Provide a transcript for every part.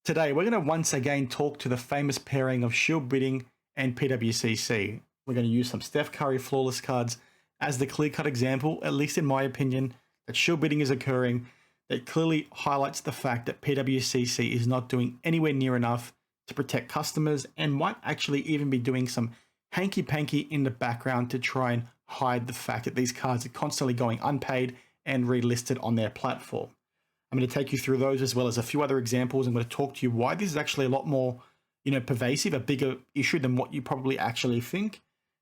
Today, we're going to once again talk to the famous pairing of shill bidding and PWCC. We're going to use some Steph Curry flawless cards as the clear-cut example, at least in my opinion, that shill bidding is occurring. That clearly highlights the fact that PWCC is not doing anywhere near enough to protect customers and might actually even be doing some hanky-panky in the background to try and hide the fact that these cards are constantly going unpaid and relisted on their platform. I'm going to take you through those as well as a few other examples. I'm going to talk to you why this is actually a lot more, pervasive, a bigger issue than what you probably actually think.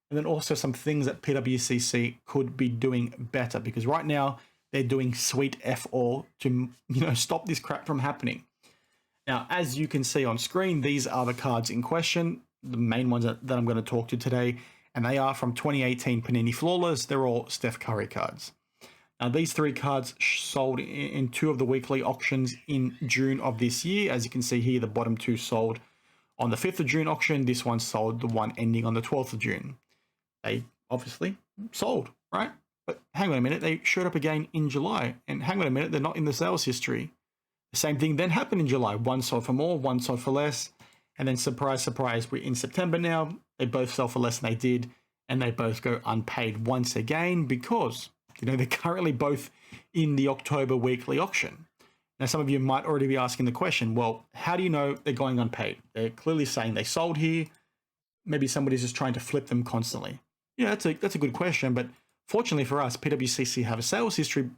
And then also some things that PWCC could be doing better, because right now they're doing sweet F all to, stop this crap from happening. Now, as you can see on screen, these are the cards in question, the main ones that I'm going to talk to today, and they are from 2018 Panini Flawless. They're all Steph Curry cards. Now, these three cards sold in two of the weekly auctions in June of this year. As you can see here, the bottom two sold on the 5th of June auction. This one sold, the one ending on the 12th of June. They obviously sold, right? But hang on a minute, they showed up again in July. And hang on a minute, they're not in the sales history. The same thing then happened in July. One sold for more, one sold for less. And then surprise, surprise, we're in September now. They both sell for less than they did. And they both go unpaid once again because they're currently both in the October weekly auction. Now, some of you might already be asking the question, well, how do you know they're going unpaid? They're clearly saying they sold here. Maybe somebody's just trying to flip them constantly. Yeah, that's a good question. But fortunately for us, PWCC have a sales history,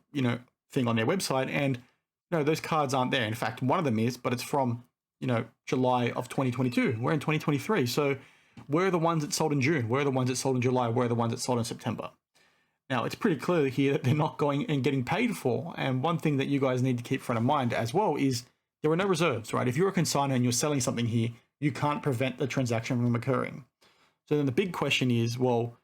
thing on their website. And, those cards aren't there. In fact, one of them is, but it's from, July of 2022. We're in 2023. So where are the ones that sold in June? Where are the ones that sold in July? Where are the ones that sold in September? Now, it's pretty clear here that they're not going and getting paid for. And one thing that you guys need to keep front of mind as well is there are no reserves, right? If you're a consignor and you're selling something here, you can't prevent the transaction from occurring. So then the big question is, well,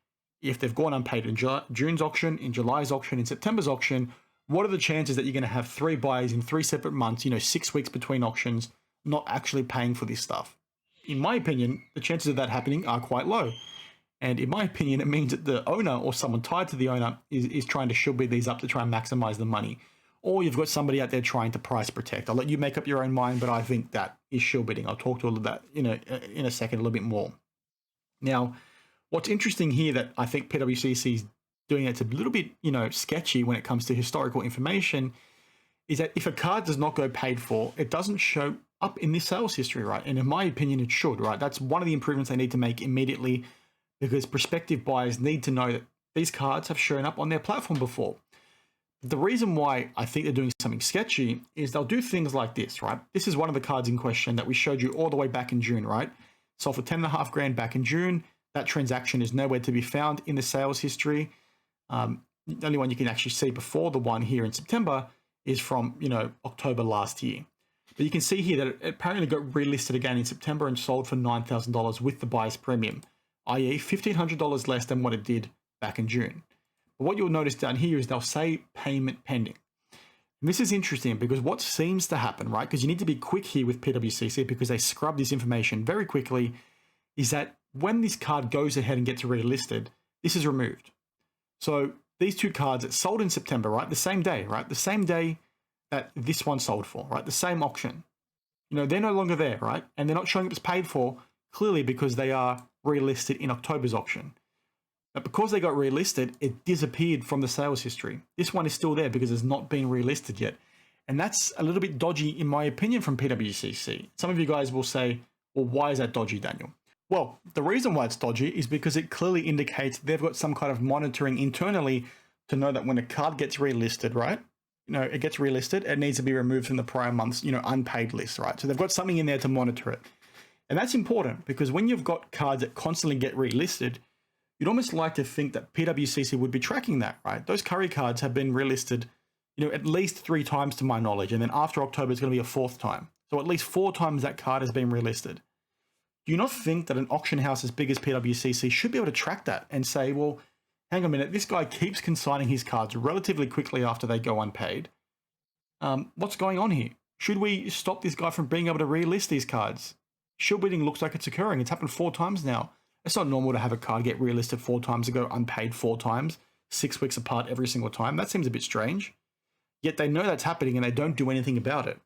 if they've gone unpaid in June's auction, in July's auction, in September's auction, what are the chances that you're going to have three buyers in 3 separate months, 6 weeks between auctions, not actually paying for this stuff? In my opinion, the chances of that happening are quite low. And in my opinion, it means that the owner or someone tied to the owner is trying to shill bid these up to try and maximize the money. Or you've got somebody out there trying to price protect. I'll let you make up your own mind, but I think that is shill bidding. I'll talk to all of that in a second, a little bit more. Now, what's interesting here that I think PWCC is doing it's a little bit, sketchy when it comes to historical information is that if a card does not go paid for, it doesn't show up in this sales history, right? And in my opinion, it should, right? That's one of the improvements they need to make immediately, because prospective buyers need to know that these cards have shown up on their platform before. The reason why I think they're doing something sketchy is they'll do things like this, right? This is one of the cards in question that we showed you all the way back in June, right? Sold for 10.5 grand back in June. That transaction is nowhere to be found in the sales history. The only one you can actually see before the one here in September is from, October last year. But you can see here that it apparently got relisted again in September and sold for $9,000 with the buyer's premium, i.e. $1,500 less than what it did back in June. But what you'll notice down here is they'll say payment pending. And this is interesting because what seems to happen, right, because you need to be quick here with PWCC because they scrub this information very quickly, is that when this card goes ahead and gets relisted, this is removed. So these two cards that sold in September, right, the same day, right, the same day that this one sold for, right, the same auction, they're no longer there, right, and they're not showing up as paid for, clearly because they are relisted in October's auction. But because they got relisted, it disappeared from the sales history. This one is still there because it's not been relisted yet. And that's a little bit dodgy, in my opinion, from PWCC. Some of you guys will say, well, why is that dodgy, Daniel? Well, the reason why it's dodgy is because it clearly indicates they've got some kind of monitoring internally to know that when a card gets relisted, right? It gets relisted, it needs to be removed from the prior month's, unpaid list, right? So they've got something in there to monitor it. And that's important because when you've got cards that constantly get relisted, you'd almost like to think that PWCC would be tracking that, right? Those Curry cards have been relisted, at least 3 times to my knowledge. And then after October, it's going to be a 4th time. So at least 4 times that card has been relisted. Do you not think that an auction house as big as PWCC should be able to track that and say, well, hang on a minute, this guy keeps consigning his cards relatively quickly after they go unpaid. What's going on here? Should we stop this guy from being able to relist these cards? Shill bidding looks like it's occurring. It's happened 4 times now. It's not normal to have a card get relisted 4 times ago, unpaid 4 times, 6 weeks apart every single time. That seems a bit strange. Yet they know that's happening and they don't do anything about it.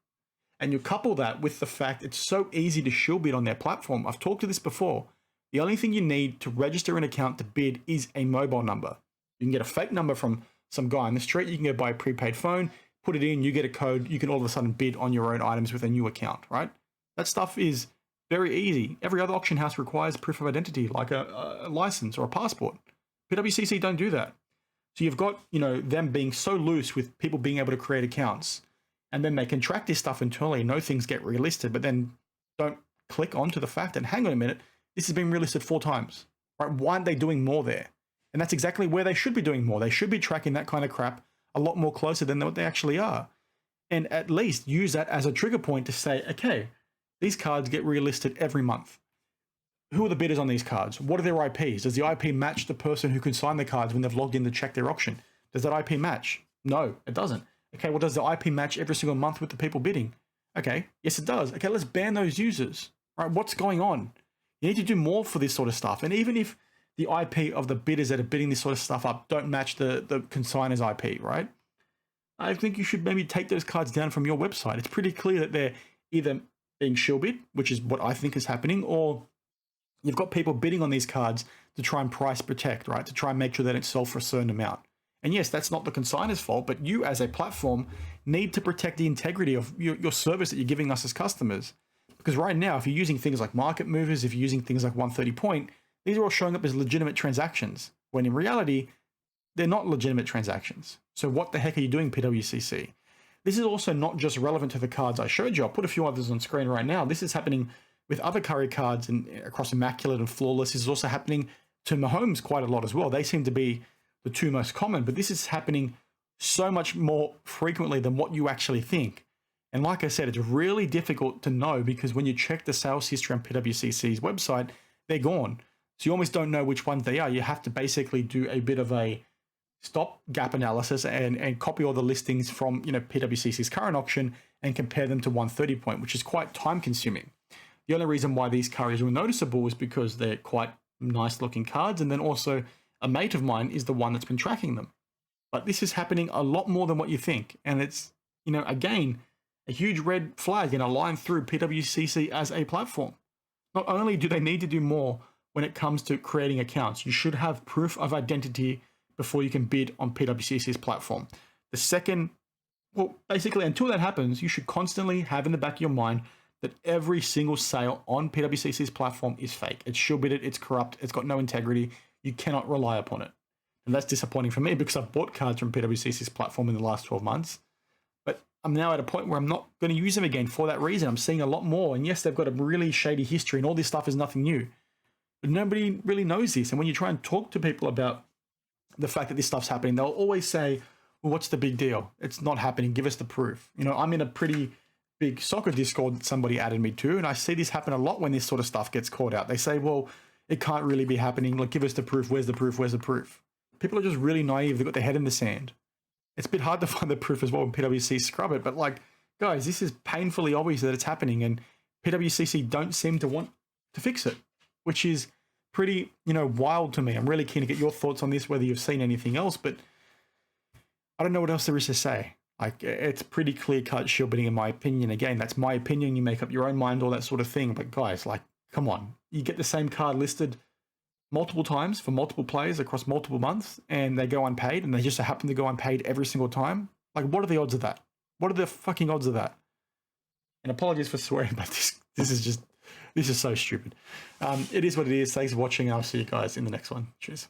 And you couple that with the fact it's so easy to shill bid on their platform. I've talked to this before. The only thing you need to register an account to bid is a mobile number. You can get a fake number from some guy on the street. You can go buy a prepaid phone, put it in, you get a code. You can all of a sudden bid on your own items with a new account, right? That stuff is very easy. Every other auction house requires proof of identity, like a license or a passport. PWCC don't do that. So you've got, them being so loose with people being able to create accounts, and then they can track this stuff internally, know things get relisted, but then don't click onto the fact that, hang on a minute, this has been relisted 4 times, right? Why aren't they doing more there? And that's exactly where they should be doing more. They should be tracking that kind of crap a lot more closer than what they actually are. And at least use that as a trigger point to say, okay, these cards get relisted every month. Who are the bidders on these cards? What are their IPs? Does the IP match the person who can sign the cards when they've logged in to check their auction? Does that IP match? No, it doesn't. Okay, well, does the IP match every single month with the people bidding? Okay, yes, it does. Okay, let's ban those users. Right, what's going on? You need to do more for this sort of stuff. And even if the IP of the bidders that are bidding this sort of stuff up don't match the consignor's IP, right? I think you should maybe take those cards down from your website. It's pretty clear that they're either being shill bid, which is what I think is happening, or you've got people bidding on these cards to try and price protect, right? To try and make sure they don't sell for a certain amount. And yes, that's not the consignor's fault, but you as a platform need to protect the integrity of your service that you're giving us as customers. Because right now, if you're using things like market movers, if you're using things like 130 point, these are all showing up as legitimate transactions, when in reality, they're not legitimate transactions. So what the heck are you doing, PWCC? This is also not just relevant to the cards I showed you. I'll put a few others on screen right now. This is happening with other curry cards and across Immaculate and Flawless. This is also happening to Mahomes quite a lot as well. They seem to be the 2 most common, but this is happening so much more frequently than what you actually think. And like I said, it's really difficult to know because when you check the sales history on PWCC's website, they're gone. So you almost don't know which ones they are. You have to basically do a bit of a stop gap analysis and copy all the listings from PWCC's current auction and compare them to 130 point, which is quite time consuming. The only reason why these cards were noticeable is because they're quite nice looking cards, and then also a mate of mine is the one that's been tracking them. But this is happening a lot more than what you think, and it's again a huge red flag in a line through PWCC as a platform. Not only do they need to do more when it comes to creating accounts, you should have proof of identity before you can bid on PWCC's platform. The second, well, basically until that happens, you should constantly have in the back of your mind that every single sale on PWCC's platform is fake. It's shill bidded, it's corrupt, it's got no integrity. You cannot rely upon it. And that's disappointing for me because I've bought cards from PWCC's platform in the last 12 months. But I'm now at a point where I'm not going to use them again for that reason. I'm seeing a lot more. And yes, they've got a really shady history and all this stuff is nothing new. But nobody really knows this. And when you try and talk to people about the fact that this stuff's happening, they'll always say, well, what's the big deal? It's not happening. Give us the proof. I'm in a pretty big soccer Discord that somebody added me to, and I see this happen a lot when this sort of stuff gets called out. They say, well, it can't really be happening. Like, give us the proof. Where's the proof? Where's the proof? People are just really naive. They've got their head in the sand. It's a bit hard to find the proof as well when PWC scrub it, but like, guys, this is painfully obvious that it's happening, and PWCC don't seem to want to fix it, which is pretty, wild to me. I'm really keen to get your thoughts on this, whether you've seen anything else, but I don't know what else there is to say. Like, it's pretty clear-cut shill bidding in my opinion. Again, that's my opinion. You make up your own mind, all that sort of thing. But guys, like, come on. You get the same card listed multiple times for multiple players across multiple months, and they go unpaid, and they just happen to go unpaid every single time. Like, what are the odds of that? What are the fucking odds of that? And apologies for swearing, but this is so stupid. It is what it is. Thanks for watching. I'll see you guys in the next one. Cheers.